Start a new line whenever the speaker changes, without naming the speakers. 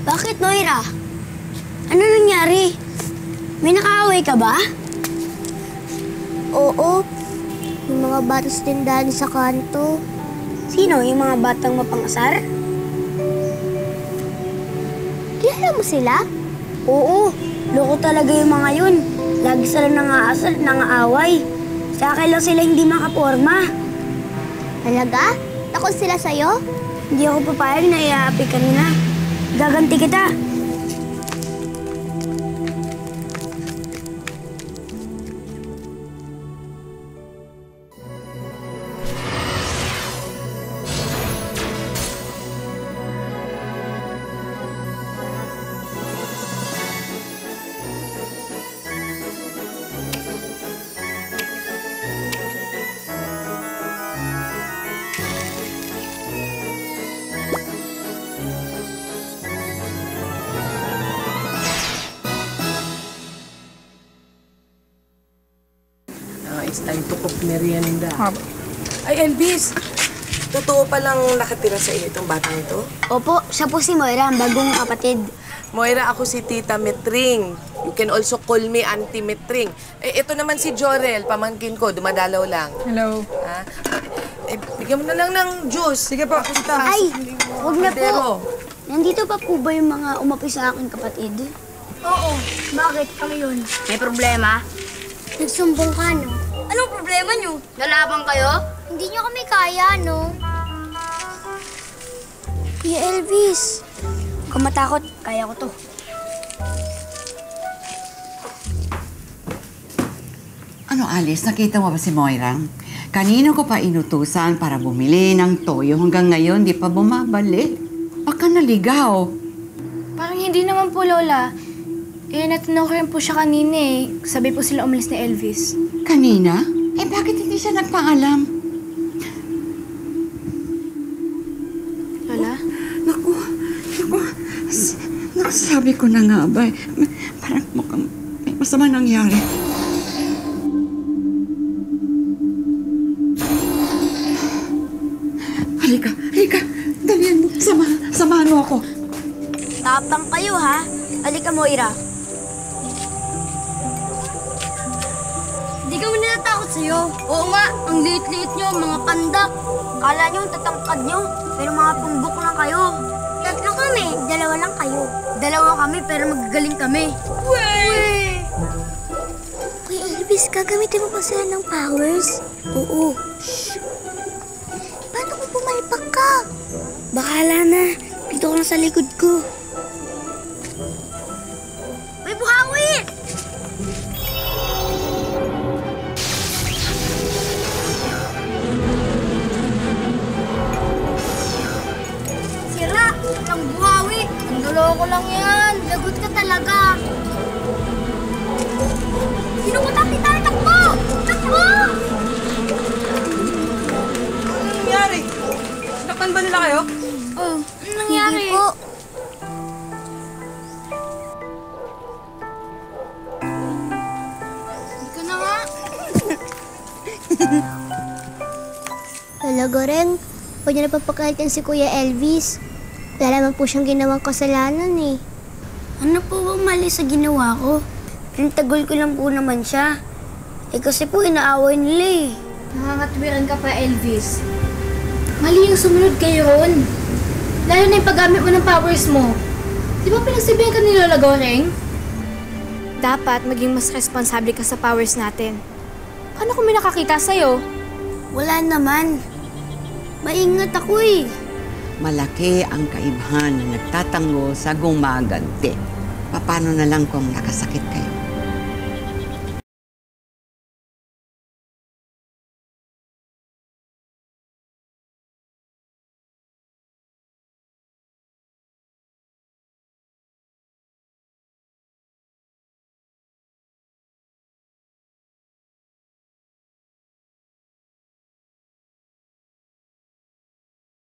Bakit, Moira? Ano nangyari? May nakaaway ka ba?
Oo. Yung mga bata sa tindahan sa kanto.
Sino? Yung mga batang mapangasar?
Kilala mo sila?
Oo. Loko talaga yung mga yun. Lagi sila nangaasar, nangaaway. Sa akin lang sila hindi makaporma.
Talaga? Takot sila sa'yo?
Hindi ako papayag na iaapi ka nila. Gaganti kita.
It's time to cook merienda. Ay, Elvis! Totoo palang nakatira sa iyo itong batang ito?
Opo, siya po si Moira, ang bagong kapatid.
Moira, ako si Tita Metring. You can also call me Auntie Metring. Eh, ito naman si Jorel, pamangkin ko, dumadalaw lang.
Hello.
Ha? Eh, bigyan mo na lang ng juice.
Sige po.
Ay, huwag na po.
Kaldero.
Nandito pa po ba yung mga umapi sa aking kapatid?
Oo. Bakit? Kami yun.
May problema?
Nagsumbong ka, no?
Anong problema nyo? Lalaban kayo?
Hindi nyo kami kaya, no? Kuya Elvis.
Huwag kang matakot, kaya ko to.
Ano, Alice? Nakita mo ba si Moira? Kanino ko pa inutusan para bumili ng toyo hanggang ngayon di pa bumabalik? Baka naligaw.
Parang hindi naman po, Lola. Eh, natanong ko rin po siya kanina eh. Sabi po sila umalis ni Elvis.
Kanina? Eh, bakit hindi siya nagpaalam?
Lola?
Naku, sabi ko na nga ba, parang mukhang may masama nangyari. Halika, dalihan mo, samahan mo ako.
Tapang kayo, ha? Halika, Moira.
Hindi kami natatakot sa'yo. Oo nga, ang liit-liit nyo, mga pandak.
Kala nyo, tatangkad nyo, pero mga pumbok lang kayo.
Tatlo kami, dalawa lang kayo.
Dalawa kami, pero magagaling kami.
Kuya Elvis, gagamitin mo pa sila ng powers? Oo. Shh. Paano kung pumalpak ka?
Bahala na. Dito ko lang sa likod ko.
May buhawi!
Sira! Ang buhawi! Ang loloko lang yan. Lagot ka talaga.
Sino mo tayo? Takbo! Takbo!
Ano nangyari? Sinaktan ba nila kayo?
Oh, anong nangyari?
Hindi po.
Hindi ka na nga.
Talaga rin, huwag niyo napapakalitan si Kuya Elvis. Wala naman po siyang ginawang kasalanan eh.
Ano po bang mali sa ginawa ko? Pinatagol ko lang po naman siya. Eh kasi po inaaway nila eh.
Nakakatwiran ka pa, Elvis. Mali yung sumunod kayo ron. Lalo na yung paggamit mo ng powers mo. Di ba pinagsabihan ka ni Lola Goreng? Dapat maging mas responsable ka sa powers natin. Paano kung may nakakita sa'yo?
Wala naman. Maingat ako eh.
Malaki ang kaibahan na nagtatango sa gumaganti. Paano na lang kung nakasakit kayo?